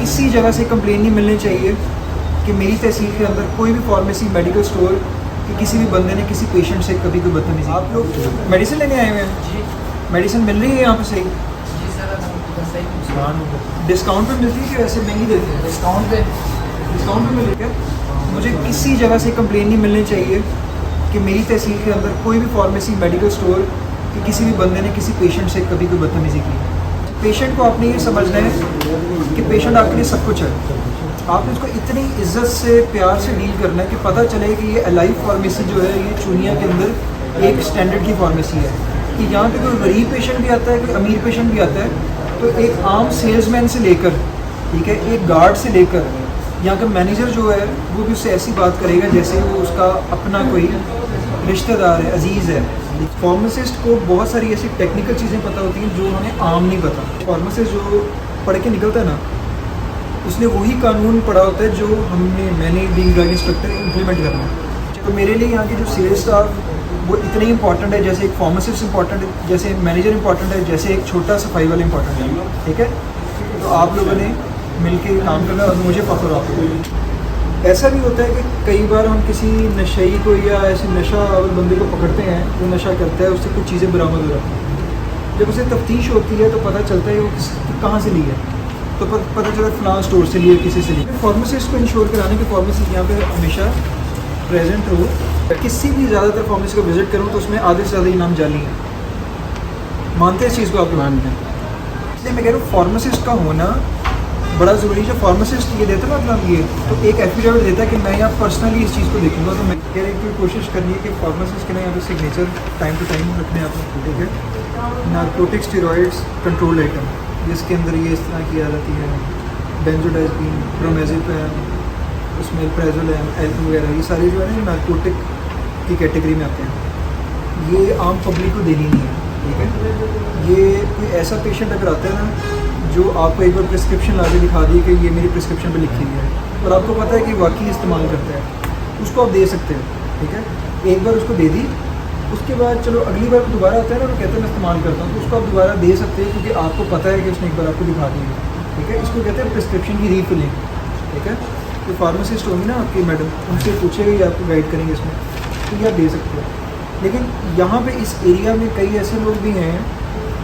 किसी जगह से कंप्लेन नहीं मिलनी चाहिए कि मेरी तहसील के अंदर कोई भी फार्मेसी मेडिकल स्टोर कि किसी भी बंदे ने किसी पेशेंट से कभी कोई बदतमीजी। आप लोग मेडिसिन लेने आए हुए हैं, मेडिसिन मिल रही है यहाँ पे सही? डिस्काउंट पे मिलती है कि वैसे महंगी देते हैं? डिस्काउंट पे मिल रही है। मुझे किसी जगह से कंप्लेन नहीं मिलनी चाहिए कि मेरी तहसील के अंदर कोई भी फार्मेसी मेडिकल स्टोर कि किसी भी बंदे ने किसी पेशेंट से कभी कोई बदतमीजी की। पेशेंट को आपने ये समझना है कि पेशेंट आपके लिए सब कुछ है। आपने उसको इतनी इज्जत से प्यार से डील करना है कि पता चले कि ये अलाइव फार्मेसी जो है ये चूनिया के अंदर एक स्टैंडर्ड की फार्मेसी है कि यहाँ पे कोई गरीब पेशेंट भी आता है, कोई अमीर पेशेंट भी आता है, तो एक आम सेल्समैन से लेकर, ठीक है, एक गार्ड से लेकर यहाँ का मैनेजर जो है वो भी उससे ऐसी बात करेगा जैसे वो उसका अपना कोई रिश्तेदार है, अजीज़ है। फार्मासिस्ट को बहुत सारी ऐसी टेक्निकल चीज़ें पता होती हैं जो हमें आम नहीं पता। फार्मासिस्ट जो पढ़ के निकलता है ना, उसने वही कानून पढ़ा होता है जो मैंने बीइंग ड्रग इंस्पेक्टर इम्प्लीमेंट करना है। तो मेरे लिए यहाँ के जो सेल्स स्टाफ वो इतने इंपॉर्टेंट है जैसे एक फार्मासिस्ट इंपॉर्टेंट है, जैसे मैनेजर इंपॉर्टेंट है, जैसे एक छोटा सफाई वाला इंपॉर्टेंट है। ठीक है, तो आप लोगों ने मिलके काम करना और मुझे फख्र आपको। ऐसा भी होता है कि कई बार हम किसी नशेई को या ऐसे नशा बंदे को पकड़ते हैं, वो नशा करता है, उससे कुछ चीज़ें बरामद हो जाती हैं। जब उसे तफ्तीश होती है तो पता चलता है वो कहाँ से ली है, तो पता चला फलां स्टोर से लिए, किसी से लिए। फार्मासिस्ट को इंश्योर कराने की फार्मेसी यहाँ पे हमेशा प्रेजेंट हो। किसी भी ज़्यादातर फार्मेसी को विजिट करूँ तो उसमें आधे से ज़्यादा इनाम जाली है। मानते हैं इस चीज़ को? आप मानते हैं? इसलिए मैं कह रहा हूँ फार्मासिस्ट का होना बड़ा ज़रूरी है। जो फार्मासिस्ट ये देता है ना मतलब ये तो एक एफिडेविट देता है कि मैं यहाँ पर्सनली इस चीज़ को देखूँगा। तो मैं कह रही हूँ कोशिश करनी है कि फार्मासिस्ट के ना यहाँ पे सिग्नेचर टाइम टू टाइम रखने आप। ठीक है, नार्कोटिक स्टेरॉइड्स कंट्रोल आइटम जिसके अंदर ये इस तरह की आ जाती है, बेंजोडाइज़पीन, ब्रोमेज़ेपिन, उसमें प्रेजोल है, एल्क वगैरह, ये सारे जो है ना नार्कोटिक की कैटेगरी में आते हैं। ये आम पब्लिक को देनी नहीं है। ठीक है, ये कोई ऐसा पेशेंट अगर आता है ना जो आपको एक बार प्रिस्क्रिप्शन ला के दिखा दी कि ये मेरी प्रिस्क्रिप्शन पे लिखी हुई है और आपको पता है कि वाकई इस्तेमाल करता है, उसको आप दे सकते हो। ठीक है, एक बार उसको दे दी, उसके बाद चलो अगली बार दोबारा आता है ना, वो कहते हैं मैं इस्तेमाल करता हूँ, तो उसको आप दोबारा दे सकते हैं क्योंकि आपको पता है कि उसने एक बार आपको दिखा दी है। ठीक है, इसको कहते हैं प्रिस्क्रिप्शन की रीफिलिंग। ठीक है, तो फार्मासिस्ट होंगी ना आपकी मैडम, उनसे पूछेगा या आपको गाइड करेंगे इसमें, तो ये आप दे सकते हो। लेकिन यहाँ पे इस एरिया में कई ऐसे लोग भी हैं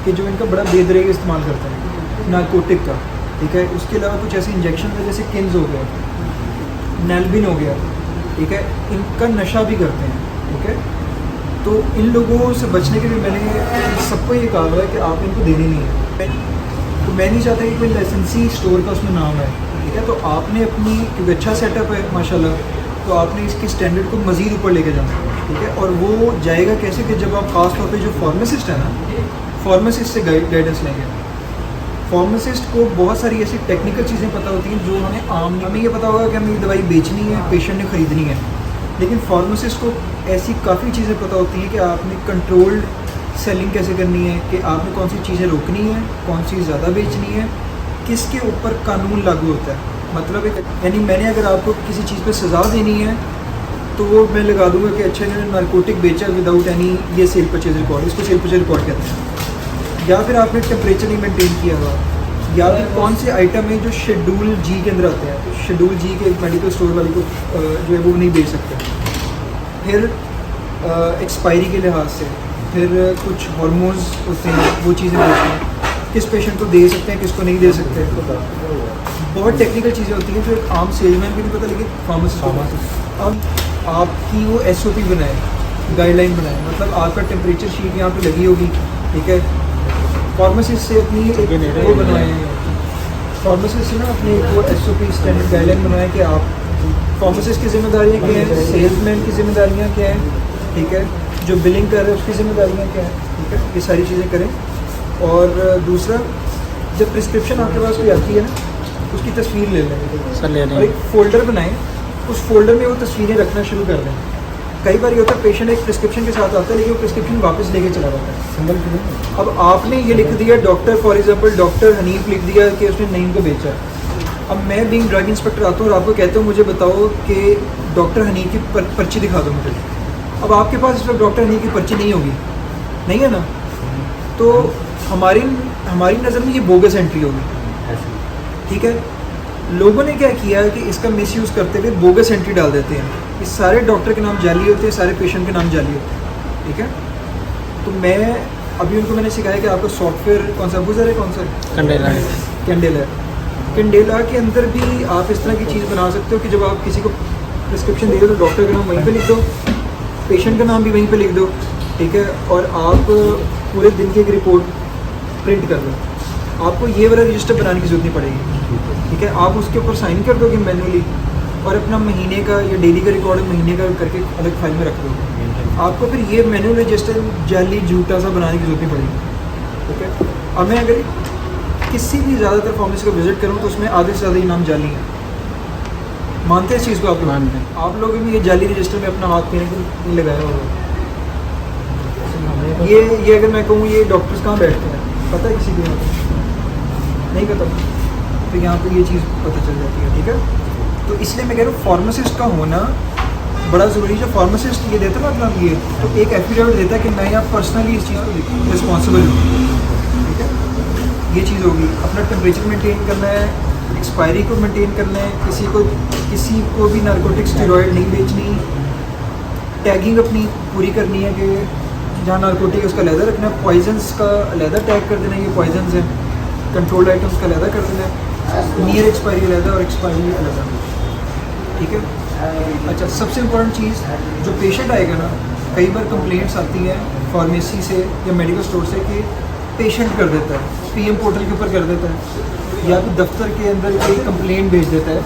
कि जो इनका बड़ा बेदरेग इस्तेमाल करते हैं नार्कोटिक का। ठीक है, उसके अलावा कुछ ऐसे इंजेक्शन है जैसे किन्स हो गया, नेल्बिन हो गया। ठीक है, इनका नशा भी करते हैं। ठीक है, तो इन लोगों से बचने के लिए मैंने सबको ये कहा हुआ है कि आप इनको देने नहीं है। तो मैं नहीं चाहता कि कोई लाइसेंसी स्टोर का उसमें नाम है। ठीक है, तो आपने अपनी, क्योंकि अच्छा सेटअप है माशाल्लाह, तो आपने इसकी स्टैंडर्ड को मज़ीद ऊपर लेके जाना। ठीक है, और वो जाएगा कैसे कि जब आप ख़ास तौर पे जो फार्मासिस्ट है ना, फार्मासिस्ट से गाइडेंस लेंगे। फार्मासिस्ट को बहुत सारी ऐसी टेक्निकल चीज़ें पता होती हैं जो हमें आम नहीं। हमें ये पता होगा कि हमें ये दवाई बेचनी है, पेशेंट ने ख़रीदनी है, लेकिन फार्मासिस्ट को ऐसी काफ़ी चीज़ें पता होती हैं कि आपने कंट्रोल्ड सेलिंग कैसे करनी है, कि आपने कौन सी चीज़ें रोकनी है, कौन सी ज़्यादा बेचनी है, किसके ऊपर कानून लागू होता है। मतलब यानी मैंने अगर आपको किसी चीज़ पे सज़ा देनी है तो वो मैं लगा दूंगा कि अच्छा इन्होंने नार्कोटिक बेचा विदाउट एनी ये सेल परचेज रिकॉर्ड, इसको सेल परचेज रिकॉर्ड कहते हैं। या फिर आपने टेम्परेचर नहीं मेंटेन किया हुआ, या फिर कौन से आइटम है जो शेड्यूल जी के अंदर आते हैं, तो शेड्यूल जी के मेडिकल स्टोर वाले को जो है वो नहीं बेच सकते। फिर एक्सपायरी के लिहाज से फिर कुछ हार्मोन्स होते हैं, वो चीज़ें बेचते हैं, किस पेशेंट को दे सकते हैं, किसको नहीं दे सकते। बहुत टेक्निकल चीज़ें होती हैं जो एक आम सेलमैन को नहीं पता, लेकिन फार्मासिस्ट अब आपकी वो SOP बनाए, गाइडलाइन बनाए। मतलब आपका टेम्परेचर शीट यहाँ पे लगी होगी। ठीक है, फार्मासिस्ट से अपनी एक वो बनाए, फार्मासिस्ट से ना अपनी एक वो SOP स्टैंडर्ड गाइडलाइन बनाए कि आप फार्मासिस्ट की जिम्मेदारियाँ क्या हैं, सेल्समैन की जिम्मेदारियाँ क्या हैं। ठीक है, जो बिलिंग कर रहे हैं उसकी जिम्मेदारियाँ क्या हैं। ठीक है, ये सारी चीज़ें करें। और दूसरा, जब प्रिस्क्रिप्शन आपके पास कोई आती है ना, उसकी तस्वीर ले लें और एक फ़ोल्डर बनाएं, उस फोल्डर में वो तस्वीरें रखना शुरू कर दें। कई बार ये होता है पेशेंट एक प्रिस्क्रिप्शन के साथ आता है लेकिन वो प्रिस्क्रिप्शन वापस लेके चला जाता है। अब आपने ये लिख दिया doctor, for example doctor Hanif लिख दिया कि उसने नईम को बेचा। अब मैं बीइंग ड्रग इंस्पेक्टर आता हूँ और आपको कहता हूँ मुझे बताओ कि डॉक्टर हनीफ की पर्ची दिखा दो मुझे। अब आपके पास इस वक्त डॉक्टर हनीफ की पर्ची नहीं होगी, नहीं है ना, तो हमारी नज़र में ये बोगस एंट्री होगी। ठीक है, लोगों ने क्या किया कि इसका मिसयूज़ करते हुए बोगस एंट्री डाल देते हैं कि सारे डॉक्टर के नाम जाली होते हैं, सारे पेशेंट के नाम जाली होते हैं, ठीक है। तो मैं अभी उनको मैंने सिखाया कि आपका सॉफ्टवेयर कौन सा अबूज़र है, कौन सा कैंडेला है। कैंडेला के अंदर भी आप इस तरह की चीज़ बना सकते हो कि जब आप किसी को प्रिस्क्रिप्शन दे दो तो डॉक्टर का नाम वहीं पे लिख दो, पेशेंट का नाम भी वहीं पे लिख दो, ठीक है। और आप पूरे दिन की एक रिपोर्ट प्रिंट कर लो, आपको ये वाला रजिस्टर बनाने की जरूरत नहीं पड़ेगी, ठीक है। आप उसके ऊपर साइन कर दोगे मैनुअली और अपना महीने का या डेली का रिकॉर्ड महीने का करके अलग फाइल में रख दो। आपको फिर ये मैनुअल रजिस्टर जाली झूठा सा बनाने की जरूरत नहीं पड़ेगी, ठीक है। अब मैं अगर किसी भी ज़्यादातर फार्मेसी को विजिट करूँ तो उसमें आधे से ज़्यादा ही नाम जाली है। मानते हैं इस चीज़ को आप लोग? मानते हैं। आप लोगों ने ये जाली रजिस्टर में अपना हाथ पीने को नहीं लगाया होगा। ये अगर मैं कहूँ ये डॉक्टर्स कहाँ बैठते हैं पता है किसी को? यहाँ पे नहीं पता, तो यहाँ पे ये चीज़ पता चल जाती है, ठीक है। तो इसलिए मैं कह रहा हूँ फार्मासिस्ट का होना बड़ा ज़रूरी है। जो फार्मासिस्ट ये देता है ना अपना ये तो एक एफिडेविट देता है कि मैं यहाँ पर्सनली इस चीज़ को रिस्पॉन्सिबल हूँ, ठीक है। ये चीज़ होगी। अपना टेम्परेचर मेंटेन करना है, एक्सपायरी को मेंटेन करना है, किसी को भी नारकोटिक स्टेरॉयड नहीं बेचनी, टैगिंग अपनी पूरी करनी है कि जहाँ नारकोटिक है उसका अलहदा रखना है, पॉइजन्स का अलहदा टैग कर देना, ये पॉइजन्स हैं, कंट्रोल्ड आइटम्स का अलहदा कर देना है, नियर एक्सपायरी अलहदा और एक्सपायरी अलहदा, ठीक है। अच्छा, सबसे इम्पोर्टेंट चीज़ जो पेशेंट आएगा ना, कई बार कंप्लेंट्स आती हैं फार्मेसी से या मेडिकल स्टोर से कि पेशेंट कर देता है, पीएम पोर्टल के ऊपर कर देता है या फिर दफ्तर के अंदर कोई कंप्लेंट भेज देता है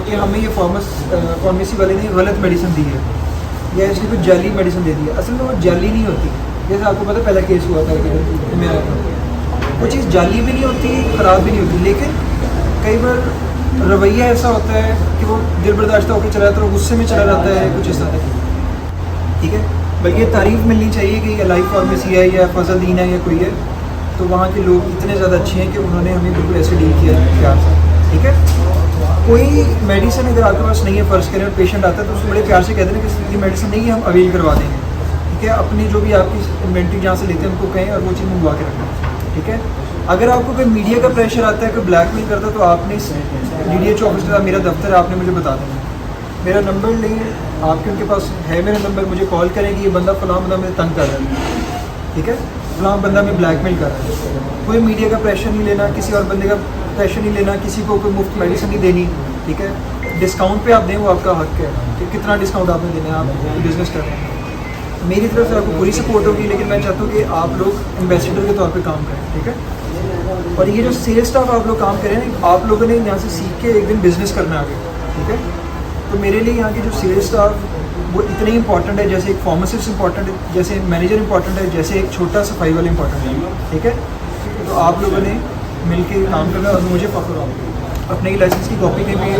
कि हमें ये फार्मेसी वाले ने गलत मेडिसिन दी है या इसने कुछ जाली मेडिसिन दे दी है। असल में वो जाली नहीं होती। जैसे आपको पता पहला केस हुआ था कि मेरा वो चीज़ जाली भी नहीं होती, ख़राब भी नहीं होती, लेकिन कई बार रवैया ऐसा होता है कि वो दिल बर्दाश्त होकर चला जाता है, गुस्से में चला जाता है, कुछ इस तरह, ठीक है। बल्कि ये तारीफ़ मिलनी चाहिए कि ये लाइफ फार्मेसी है या फजलदीन है या कोई है, तो वहाँ के लोग इतने ज़्यादा अच्छे हैं कि उन्होंने हमें बिल्कुल ऐसे डील किया है प्यार से, ठीक है। कोई मेडिसिन अगर आपके पास नहीं है, फ़र्ज़ करें पेशेंट आता है तो उसको बड़े प्यार से कहते हैं कि ये मेडिसिन नहीं है, हम अवेल करवा देंगे, ठीक है। अपनी जो भी आपकी इन्वेंट्री जहाँ से लेते हैं उनको कहें और वो चीज़ मंगवा के रखना, ठीक है। अगर आपको कोई मीडिया का प्रेशर आता है, कोई ब्लैकमेल करता है, तो आपने DDH ऑफिस का मेरा दफ्तर है, आपने मुझे बता देना, मेरा नंबर लेंगे, आपके उनके पास है मेरा नंबर, मुझे कॉल करें कि ये बंदा फलां बंदा मुझे तंग कर रहा है, ठीक है, फलां बंदा में ब्लैकमेल कर रहा है। कोई मीडिया का प्रेशर नहीं लेना, किसी और बंदे का प्रेशर नहीं लेना, किसी को कोई मुफ्त मेडिसिन नहीं देनी, ठीक है। डिस्काउंट पे आप दें वो आपका हक है कि कितना डिस्काउंट आपने देना है, आप बिज़नेस कर रहे हैं। मेरी तरफ से आपको पूरी सपोर्ट होगी, लेकिन मैं चाहता हूँ कि आप लोग एम्बेसडर के तौर पे काम करें, ठीक है। और ये जो सेल्स स्टाफ आप लोग काम करें ना, आप लोगों ने यहाँ से सीख के एक दिन बिज़नेस करना आगे, ठीक है। तो मेरे लिए यहाँ की जो सेल्स स्टाफ वो इतने इंपॉर्टेंट है, जैसे एक फार्मासिस्ट इंपॉर्टेंट है, जैसे मैनेजर इंपॉर्टेंट है, जैसे एक छोटा सफाई वाला इंपॉर्टेंट है, ठीक है। तो आप लोगों ने मिल के काम करना और मुझे फ़ख्र हो अपने लाइसेंस की कॉपी में भी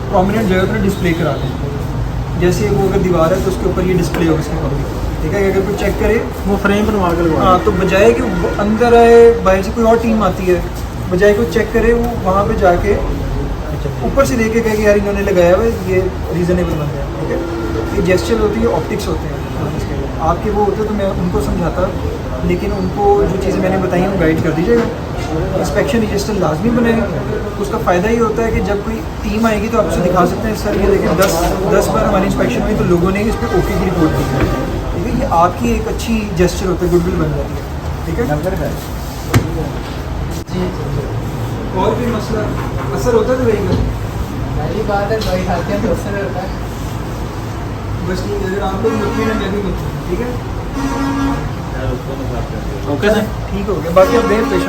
प्रोमिनेंट जगह पर डिस्प्ले करा दें। जैसे वो अगर दीवार है तो उसके ऊपर ये डिस्प्ले हो उसकी कॉपी, ठीक है। अगर कोई चेक करे वो फ्रेम बनवा के लगवा, हाँ, तो बजाय कि वो अंदर आए, बाहर से कोई और टीम आती है, बजाय कि वो चेक करे, वो वहाँ पे जाके ऊपर से देख के कहे कि यार इन्होंने लगाया हुआ है, ये रीज़नेबल बन गया, ठीक है। ये जेस्चर होती है, ऑप्टिक्स होते हैं आपके, वो होते तो मैं उनको समझाता, लेकिन उनको जो चीज़ें मैंने बताई हैं वो गाइड कर दीजिएगा। इंस्पेक्शन रजिस्टर लाजमी बनाए, उसका फ़ायदा ये होता है कि जब कोई टीम आएगी तो आप उसे दिखा सकते हैं, सर ये देखिए 10 बार हमारी इंस्पेक्शन हुई तो लोगों ने इस पर ओके की रिपोर्ट दी है, ठीक है। ये आपकी एक अच्छी जेस्चर होता है, गुडविल बन जाती है, ठीक है। और भी मसला असर होता है तो वही बात है, भाई खाते हैं तो असर होता है। बस ठीक है, अगर आप लोग मुतमिन हैं मैं भी मुतमिन हूँ, ठीक है। ओके सर, ठीक हो गया, बाकी आप दें पेशेंट